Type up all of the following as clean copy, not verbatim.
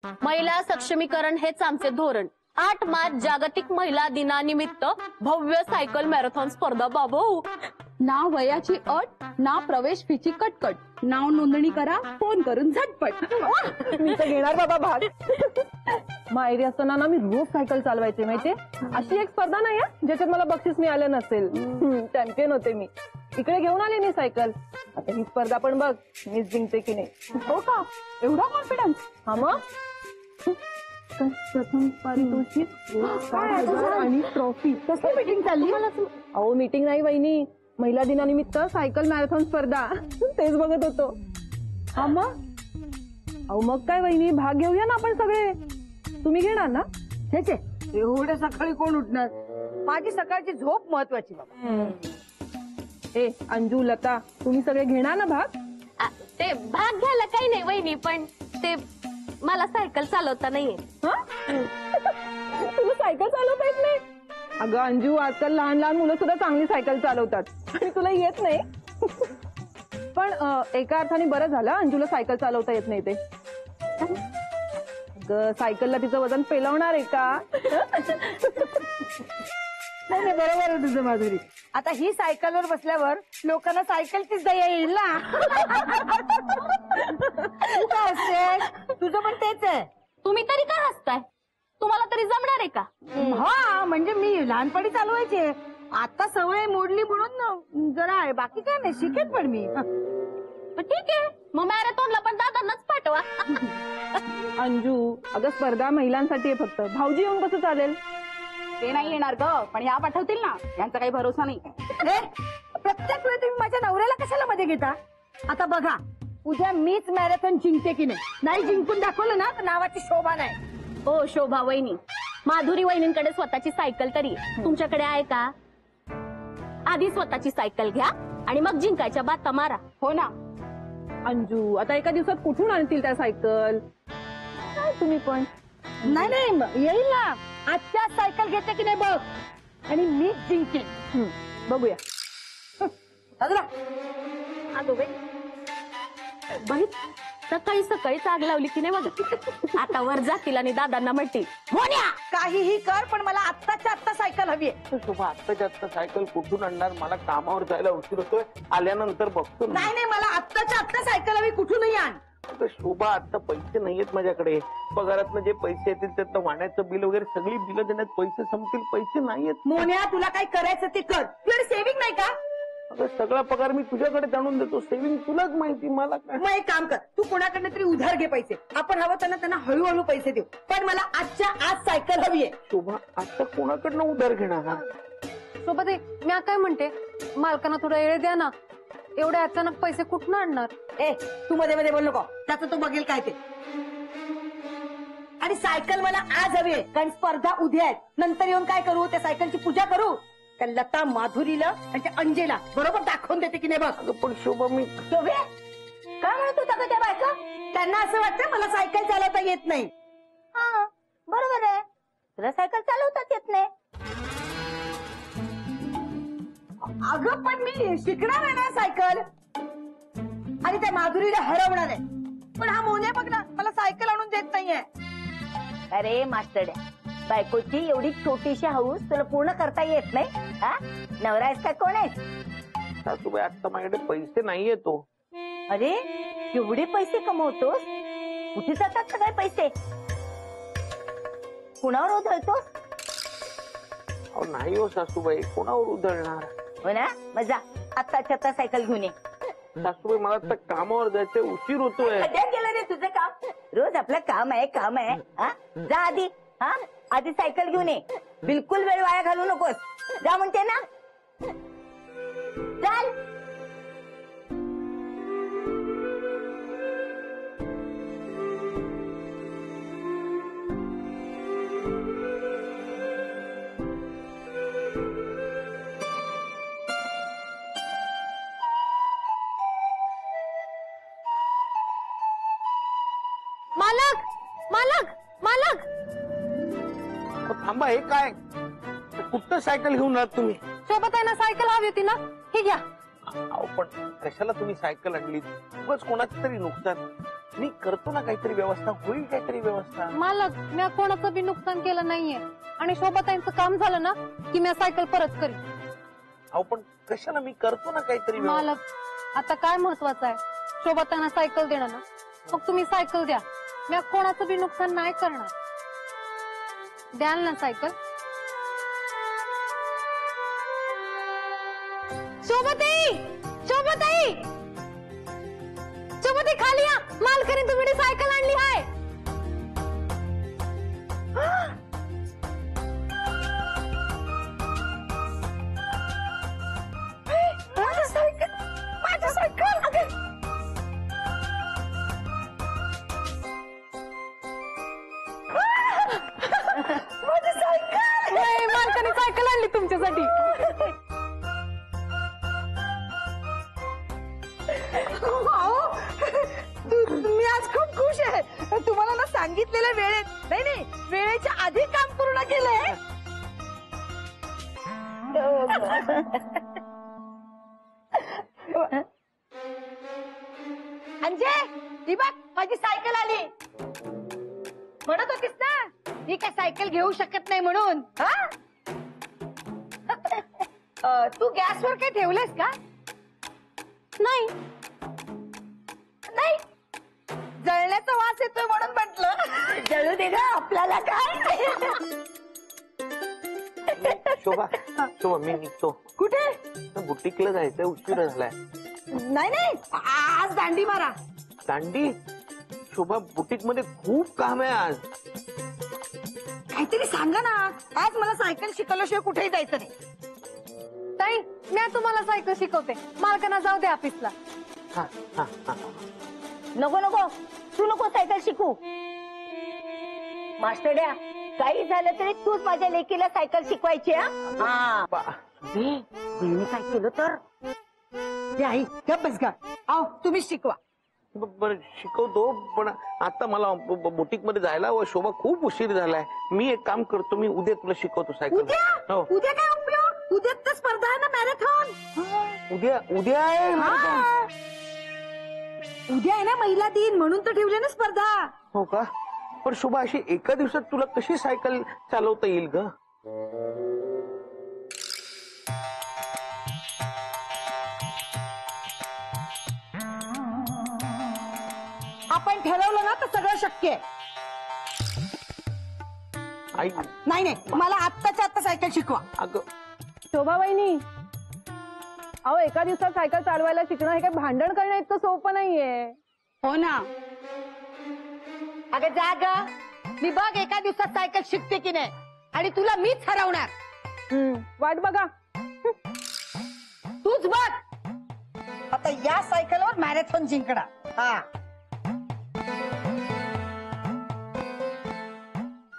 महिला सक्षमीकरण हेच आमचे धोरण. 8 मार्च जागतिक महिला दिनानिमित्त भव्य सायकल मॅरेथॉन स्पर्धा. बाबू, ना वयाची अट, ना प्रवेश फीची कटकट. नाव नोंदणी करा फोन करून झटपट. मी तर घेणार बाबा भाग. माहेरी असताना ना मी रोज सायकल चालवायचे माहितीये. अशी एक स्पर्धा नाही आहे ज्याच्यात मला बक्षीस मिळालं नसेल. चॅम्पियन होते मी. इकडे घेऊन आले मी सायकल. आता ही स्पर्धा पण बघ मीच जिंकते की नाही. हो का? एवढा कॉन्फिडन्स? हा मग प्रथम पारितोषिक 60,000 आणि ट्रॉफी. कसली मीटिंग चालली? अहो मीटिंग नाही वहिनी, महिला दिनानिमित्त सायकल मॅरेथॉन स्पर्धा. तेच बघत होतो. हा मग अहो मग काय वहिनी, भाग घेऊया ना आपण सगळे. तुम्ही घेणार ना? त्याचे एवढ्या सकाळी कोण उठणार? माझी सकाळची झोप महत्वाची बाबा. ए अंजू, लता, तुम्ही सगळे घेणार ना भाग? ते भाग घ्यायला काही नाही वहिनी, पण ते मला सायकल चालवता नाहीये. तुला सायकल चालवता येत नाही? अगं अंजू, आजकाल लहान लहान मुलं सुद्धा चांगली सायकल चालवतात आणि तुला येत नाही. पण एका अर्थाने बरं झालं अंजूला सायकल चालवता येत नाही ते. अगं सायकलला तिचं वजन पेलवणार आहे का? नाही बरोबर आहे तुझं माधुरी. आता ही सायकलवर बसल्यावर लोकांना सायकलचीच दया येईल ना. तू काय हसतेस? तुझं पण तेच आहे. तुम्ही तरी काय हसताय? तुम्हाला तरी जमणार आहे का? हा म्हणजे मी लहानपणी चालवायचे, आता सवय मोडली म्हणून जरा आहे, बाकी काय नाही, शिकेन पण मी. ठीक आहे, मग मॅरेथॉनला पण दादांनाच पाठवा. अंजू अगं स्पर्धा महिलांसाठी आहे फक्त. भाऊजी येऊन कसं चालेल? ते नाही येणार ग, पण या पाठवतील ना, यांचा काही भरोसा नाही. प्रत्येक वेळी तुम्ही माझ्या नवऱ्याला कशाला मध्ये घेता? आता बघा उद्या मीच मॅरेथॉन जिंकते की नाही जिंकून दाखवलं ना तर नावाची शोभा नाही. ओ शोभा वहिनी, माधुरी वहिनींकडे स्वतःची सायकल तरी तुमच्याकडे आहे का? आधी स्वतःची सायकल घ्या आणि मग जिंकायच्या बाता मारा. हो ना अंजू, आता एका दिवसात कुठून आणतील त्या सायकल? काय तुम्ही पण. नाही येईल ना. आजच्या सायकल घेते की नाही बघ, आणि मीच जिंकेन. बघूया. बाई सकाळी सकाळीच आग लावली की नाही बघ. आता वर जातील आणि दादांना म्हणतील काहीही कर पण मला आत्ताच्या आत्ता सायकल हवी आहे. शोभा आत्ताच्या आत्ता सायकल कुठून आणणार? मला कामावर जायला उशीर होतोय, आल्यानंतर बघतो ना. नाही मला आत्ताच्या आत्ता सायकल हवी, कुठूनही आण. शोभा आता पैसे नाहीयेत माझ्याकडे. पगारातनं जे पैसे येतील त्यातलं वाण्याचं बिल वगैरे सगळी बिलं देण्यात पैसे संपतील. पैसे नाहीयेत. मोन्या, तुला काय करायचं ते कर. तुला सेव्हिंग नाही का? अगं सगळा पगार मी तुझ्याकडे आणून देतो. सेव्हिंग तुलाच माहिती, मला काय. मग एक काम कर, तू कोणाकडनं तरी उधार घे पैसे. आपण हवं त्यांना हळूहळू पैसे देऊ, पण मला आजच्या आज सायकल हवी आहे. शोभा आता कोणाकडनं उधार घेणार? हा सोबत मी काय म्हणते, मालकांना थोडा वेळ द्या ना. एवढे अचानक पैसे कुठून आणणार? ए तू मध्ये मध्ये बोल नको, त्याचं तो बघेल काय ते. आणि सायकल मला आज हवी आहे, कारण स्पर्धा उद्या आहेत. नंतर येऊन काय करू? त्या सायकलची पूजा करू. त्या लता, माधुरीला आणि त्या अंजेला बरोबर दाखवून देते की नाही बघ. अगं पण शोभा मी शोभे काय म्हणत होता का त्या बायका? त्यांना असं वाटतं मला सायकल चालवता येत नाही. हा बरोबर आहे, तुला सायकल चालवताच येत नाही. अगं पण मी शिकणार आहे ना सायकल, आणि त्या माधुरीला हरवणार आहे. पण हा मोन्या बघ ना, मला सायकल आणून देत नाहीये. अरे मास्टरड्या, बायकोची एवढी छोटीशी हौस तुला पूर्ण करता येत नाही? हा नवरा आहेस का कोण आहेस? सासूबाई आता माझ्याकडे पैसे नाहीये तो. अरे एवढे पैसे कमवतोस, कुठे जातात सगळे पैसे? कुणावर उधळतोस? अहो नाही हो सासूबाई, कोणावर उधळणार? हो ना, मजा आत्ताच्या आता सायकल घेऊन ये. सासूबाई मला आता कामावर जायचंय, उशीर होतोय. कधी गेलं रे तुझं काम? रोज आपलं काम आहे. हा जा आधी. हा आधी सायकल घेऊन ये. बिलकुल वेळ वाया घालू नकोस. जा म्हणते ना, चल. मालक मालक मालक, थांबा, हे काय? कुठं सायकल घेऊन आहात तुम्ही? सोबत आहे ना सायकल हवी होती ना, ही घ्या. अहो पण कशाला तुम्ही सायकल आणली? उगाच कोणाची तरी नुकसान. मी करतो ना काहीतरी व्यवस्था, होईल काहीतरी व्यवस्था. मालक मी कोणाचं बी नुकसान केलं नाहीये आणि शोभाताईंचं काम झालं ना की मी सायकल परत करीन. अहो पण कशाला, मी करतो ना काहीतरी व्यवस्था. मालक आता काय महत्वाचं आहे, शोभाताईंना सायकल देणं ना, मग तुम्ही सायकल द्या. मी कोणाचं बी नुकसान नाही करणार. द्याल ना सायकल? शोभाताई, शोभाताई, शोभाताई खाली या. मालकाने तुम्ही सायकल आणली आहे. माझी सायकल नाही, मालकाने सायकल आणली तुमच्यासाठी. मी आज खूप खुश आहे. तुम्हाला ना सांगितलेल्या वेळेत नाही वेळेच्या आधी काम पूर्ण केलंय. अंजय ही बघ माझी सायकल आली. म्हणत होतीस ना ही काय सायकल घेऊ शकत नाही म्हणून. हा तू गॅसवर काय ठेवलंयस का? नाही नाही, जळण्याचा वास येतोय म्हणून म्हटलं जळू दे ग, आपल्याला काय. शोभा शोभा मी निघतो. कुठे? बुटीकला जायचंय, उशीर झालाय. नाही आज दांडी मारा. दांडी? शोभा बुटीक मध्ये खूप काम आहे आज. काहीतरी सांगा ना, आज मला सायकल शिकवल्याशिवाय कुठेही जायचं नाही. ताई मी तुम्हाला सायकल शिकवते. मालकांना जाऊ दे ऑफिसला. हा हा हा. नको नको, तू नको सायकल शिकू. मास्टरड्या, काही झालं तरी तूच माझ्या लेकीला सायकल शिकवायची. हा मी काय केलं तर आई गप बस गा. आओ तुम्ही शिकवा. बरं शिकवतो, पण आता मला बुटीक मध्ये जायला व शोभा खूप उशीर झालाय. मी एक काम करतो, मी उद्या तुला शिकवतो सायकल. उद्या हो उद्या काय उपयोग? उद्या तर स्पर्धा आहे ना, मॅरेथॉन. उद्या उद्या आहे. उद्या आहे ना महिला दिन, म्हणून तर ठेवले ना स्पर्धा. हो का? पण शोभा अशी एका दिवसात तुला कशी सायकल चालवता येईल ग? आपण ठरवलं ना तर सगळं शक्य आहे. आई नाही मला आत्ताच्या आत्ता सायकल शिकवा. अगं शोभा वहिनी, अहो एका दिवसात सायकल चालवायला शिकणं हे काही भांडण करणं इतकं सोपं नाहीये. हो ना. अगं जा ग, मी बघ एका दिवसात सायकल शिकते की नाही, आणि तुला मीच हरवणार. वाट बघा. तूच बघ आता या सायकलवर मॅरेथॉन जिंकणार. हा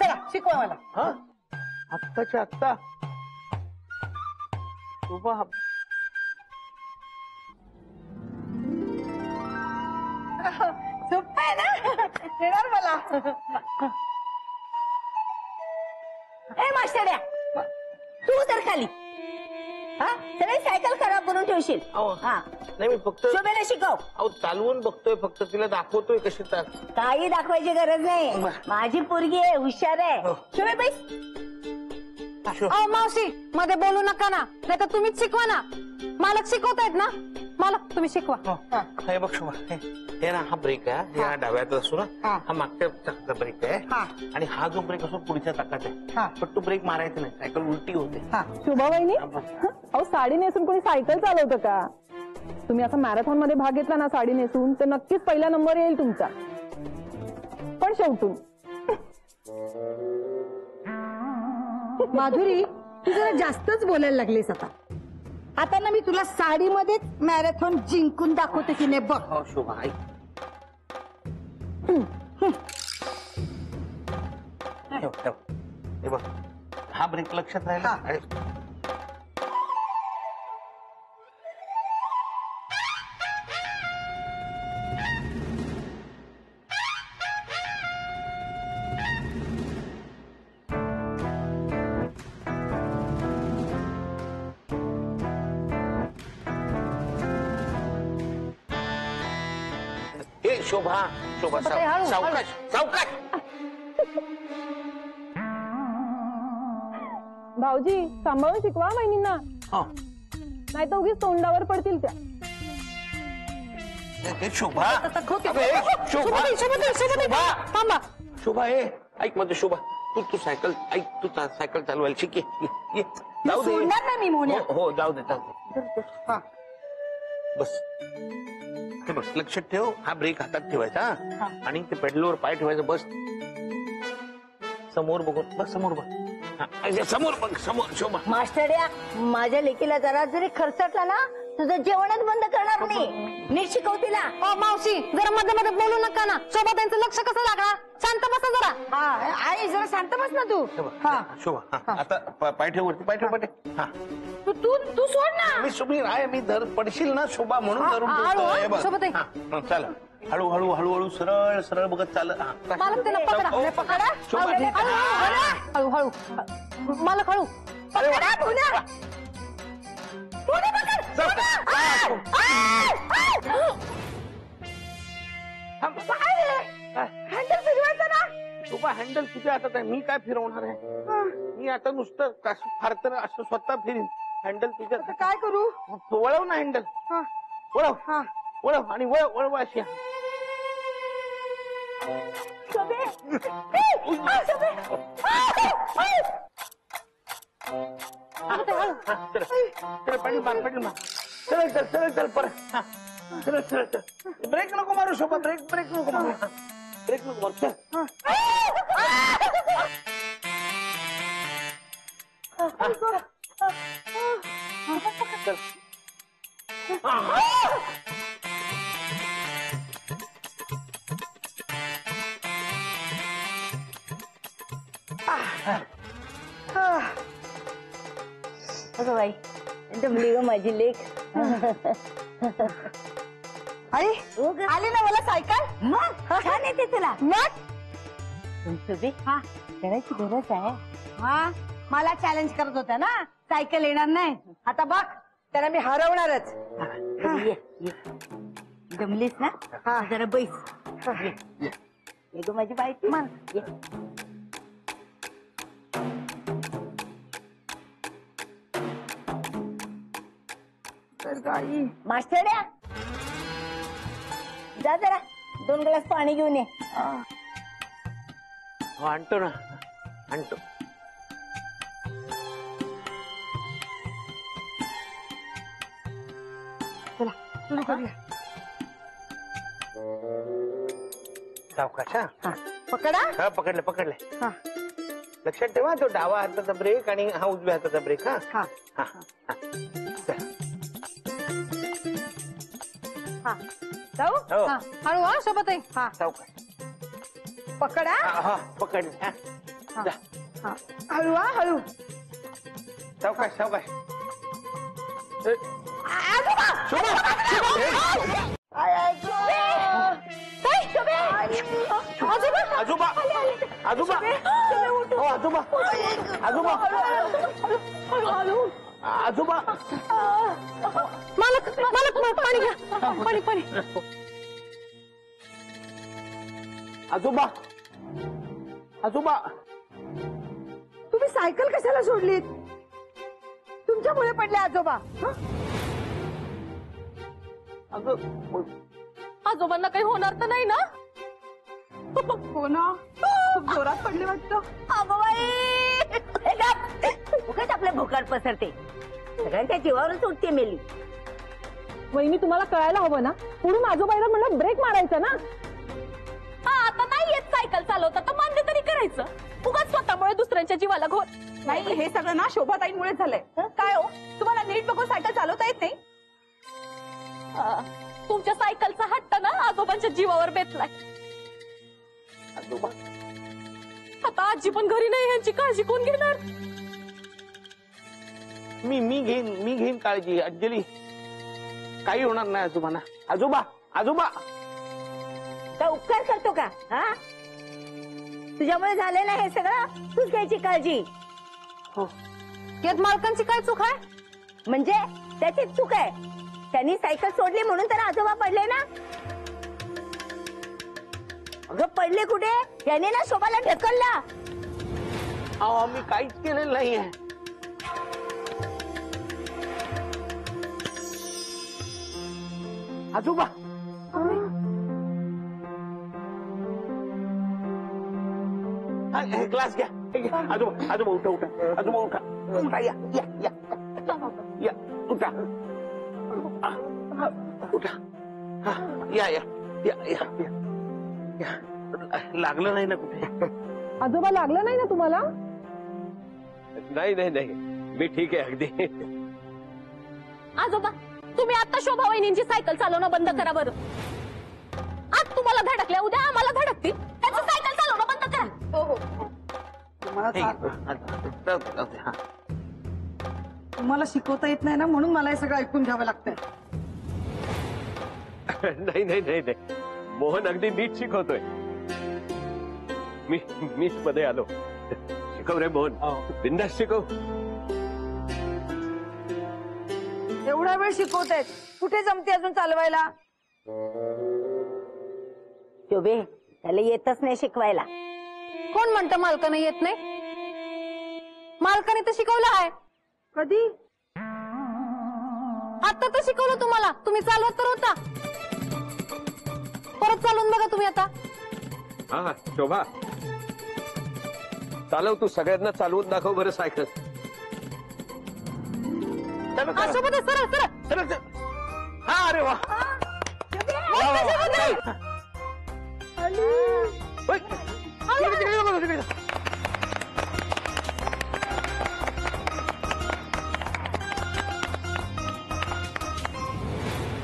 चला शिकवा मला. हा आत्ताच्या आत्ता शोभा सोपं आहे ना, येणार मला. ए मास्टरड्या, तू तर खाली. हा सगळी सायकल खराब करून ठेवशील. अहो, हा नाही मी फक्त शोभेला शिकव. अहो चालवून बघतोय, फक्त तिला दाखवतोय कशी चाल. काही दाखवायची गरज नाही, माझी पोरगी आहे, हुशार आहे. हो. शोभे बैस. अहो मावशी मध्ये बोलू नका ना, नाही तर तुम्हीच शिकवा ना. मालक शिकवतायत ना, मालक तुम्ही शिकवा. हे बघ शोभा, हे ना हा ब्रेक आहे, हे हा डाव्यात असतो ना, हा मागच्या चाकाचा ब्रेक आहे, आणि हा जो ब्रेक असतो पुढच्या चाकात आहे. पण तो ब्रेक मारायचा नाही, सायकल उलटी होते. शोभा वहिनी, अहो साडी नेसून कोणी सायकल चालवतं का? तुम्ही असं मॅरेथॉन मध्ये भाग घेतला ना साडी नेसून, तर नक्कीच पहिला नंबर येईल तुमचा. पण शेवटून माधुरी, तू जरा जास्तच बोलायला लागलीस आता. आता ना मी तुला साडीमध्येच मॅरेथॉन जिंकून दाखवते की नाही बघ. हो शोभा ऐक, ठेव. हे बघ हा ब्रेक लक्षात राहिला. शोभा शोभा शोभाताई, हळू, सावकाश सावकाश. भाऊजी सांभाळून शिकवा वहिनींना, हा. नाही तर उगीच तोंडावर पडतील त्या. हे शोभा तसं होते. अबे, शोभा शोभा थांबा. शोभा ऐक मध्ये शोभा तू सायकल ऐक तू सायकल चालवायला शिक ये. जाऊ दे. सोडणार नाही मी मोन्या. हो जाऊ दे हा. बस हे बघ लक्षात ठेव, हा ब्रेक हातात ठेवायचा हा? आणि ते पेडलवर पाय ठेवायचं. बस समोर बघून बघ, समोर बघ. हा, समोर बघ, समोर शोभा. मास्टर्या माझ्या लेकीला जरा जरी खर्चटला ना तुझं जेवणच बंद करणार नाही. नीट शिकव तिला. ओ मावशी, जरा मध्ये मध्ये बोलू नका ना. शोभाताईंचं लक्ष कसं लागणार? शांत बसा जरा. हा आई जरा शांत बस ना तू. हे बघ, हा शोभा हा, आता पाय ठेव वरती, पाय ठेव पाय ठेव. हा तू सोड ना. मी सुबीर आहे, मी धर पडशील ना शोभा म्हणून धरून हळू, ठेवतोय. हे बघ. शोभाताई. हा, चल हळूहळू हळूहळू सरळ सरळ बघत चाल. हा. मला त्याला पकडा. हो, पकडा. शोभा ठीक आहे. हळू हळू. मला हळू. अरे वा. पकडा, पुन्हा. पुन्हा पकड. जाऊ. हँडल फिरवायचं ना. शोभा हँडल तुझ्या हातात आहे, मी काय फिरवणार आहे? मी आता नुसतं फार तर असं स्वतः फिरीन. हँडल तुझ्या आता काय करू? वळव ना हँडल. हा. वळव हा. वळव आणि वळव अशी. शोभे. शोभे. चल पाणी मार पाणी मार. चल चल चल चल परत. हा. चल चल चल. ब्रेक नको मारू शोभा, ब्रेक ब्रेक नको मारू. ब्रेक नको मारू. चल. चल. अगं बाई दमली ग माझी लेक. अरे आली ना मला सायकल. मग छान येते तुला. मग तुमचं हा करायची गरज आहे. हा मला चॅलेंज करत होता ना, सायकल येणार नाही. आता बघ त्याला मी हरवणारच. दमलीस ना, हा जरा बैस. ये ग माझी बाई. मग ये. मास्टर्या जा जरा 2 ग्लास पाणी घेऊन ये. हो आणतो ना, आणतो. चला सुरू करूया. सावकाश. हा हा पकडा. हा पकडलं पकडलं. हा लक्षात ठेवा, तो डावा हाताचा ब्रेक आणि हा उजव्या हाताचा ब्रेक. हा हा हा हा. चल. हा जाऊ. हो हा, हळू हा शोभाताई. हा सावकाश. पकडा. हा हा पकडलं. हा. हा. जा. हा हळू हा हळू. सावकाश सावकाश. आजोबा. शोभा, शोभा. आजोबा आजोबा हो आजोबा आजोबा आजोबा. मालक मालक पाणी घ्या. पाणी पाणी. आजोबा आजोबा. तुम्ही सायकल कशाला सोडलीत? तुमच्यामुळे पडले आजोबा. अगं आजोबांना काही होणार तर नाही ना? हो ना, खूप जोरात पडले वाटतं. अगं बाई उगाच आपल्या भोकाड पसरते. सगळ्यांच्या जीवावरच उठते मेली. वहिनी तुम्हाला कळायला हवं ना, पुढून आजोबाईला म्हणलं ब्रेक मारायचा ना. हा आता नाही येत सायकल चालवता तर मान्य तरी करायचं. उगाच स्वतःमुळे दुसऱ्यांच्या जीवाला घोर. नाही, हे सगळं ना शोभाताईंमुळे झालंय. काय हो, तुम्हाला नीट बघून सायकल चालवता येत नाही? तुमच्या सायकलचा हट्ट ना आजोबांच्या जीवावर बेतलाय. आजोबा आता आजी पण घरी नाही, ह्यांची काळजी कोण घेणार? मी घेईन काळजी. अंजली काही होणार नाही आजोबांना. आजोबा आजोबा. का उपकार करतो का? हा तुझ्यामुळे झाले ना हे सगळं. तूच घ्यायची काळजी. हो यात मालकांची काय चूक आहे? म्हणजे त्याची चूक आहे. त्यांनी सायकल सोडली म्हणून तर आजोबा पडले ना. अगं पडले कुठे? याने ना शोभाला ढकलला. अहो मी काहीच केलेलं नाहीये. आजोबा ग्लास घ्या. आजोबा आजोबा उठा उठा. आजोबा उठा उठा. या या या या उठा उठा. या या या या या. लागलं नाही ना कुठे? आजोबा लागलं नाही ना तुम्हाला? नाही नाही नाही, मी ठीक आहे अगदी. आजोबा तुम्ही आता शोभा वहिनींची सायकल चालवणं बंद करा बरं. आज तुम्हाला धडकल्या, उद्या आम्हाला धडकतील. त्याची सायकल चालवणं बंद करा. तुम्हाला शिकवता येत नाही ना, म्हणून मला हे सगळं ऐकून घ्यावं लागतंय. नाही नाही नाही नाही, मोहन अगदी नीट शिकवतोय. मीच मध्ये आलो. शिकव रे मोहन, बिंदास शिकव. एवढा वेळ शिकवतायत, कुठे जमते अजून चालवायला? शोभे त्याला येतच नाही शिकवायला. कोण म्हणतं मालकानं येत नाही? मालकाने तर शिकवलं आहे. कधी? आता तर शिकवलं तुम्हाला, तुम्ही चालवत तर होता. परत चालवून बघा तुम्ही आता. हा शोभा, चालव तू, सगळ्यांना चालवून दाखव बरं सायकल. सोबत सरळ सरळ. हा अरे वा.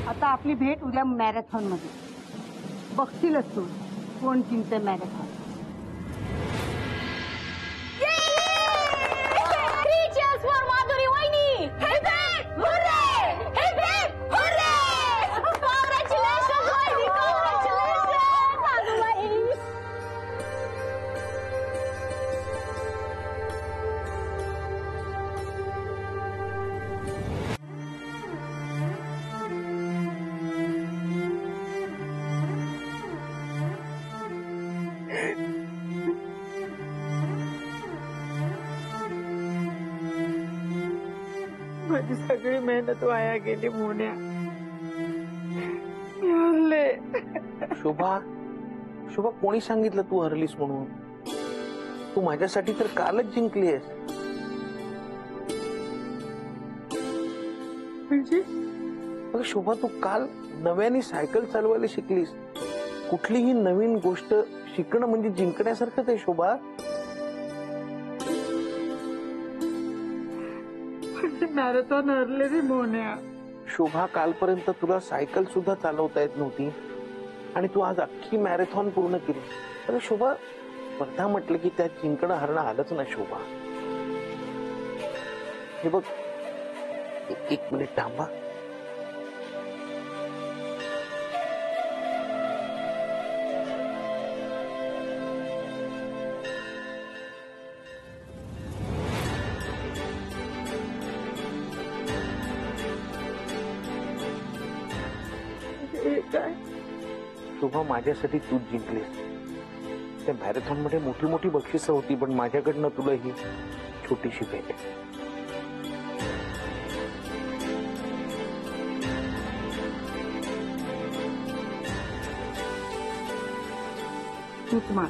आता आपली भेट उद्या मॅरेथॉन मध्ये. बघतीलच तू कोण जिंकते मॅरेथॉन. माधुरी वहिनी. Congratulations वहिनी, congratulations. आजोबाई. माझी सगळी मेहनत वाया गेली मोन्या. शोभा शोभा, कोणी सांगितलं तू हरलीस म्हणून? तू माझ्यासाठी तर कालच जिंकलीस. म्हणजे अगं शोभा, तू काल नव्याने सायकल चालवायला शिकलीस. कुठलीही नवीन गोष्ट शिकणं म्हणजे जिंकण्यासारखंच आहे शोभा. मॅरेथॉन हरले रे मोन्या. शोभा, कालपर्यंत तुला सायकल सुद्धा चालवता येत नव्हती आणि तू आज अख्खी मॅरेथॉन पूर्ण केली. अरे शोभा, स्पर्धा म्हटलं की त्यात जिंकणं हरणं आलंच ना शोभा. हे बघ, एक मिनिट थांबा. शोभा, माझ्यासाठी तूच जिंकलीस. त्या मॅरेथॉन मध्ये मोठी मोठी बक्षिसं होती, पण माझ्याकडनं तुला ही छोटीशी भेट. तूच मार.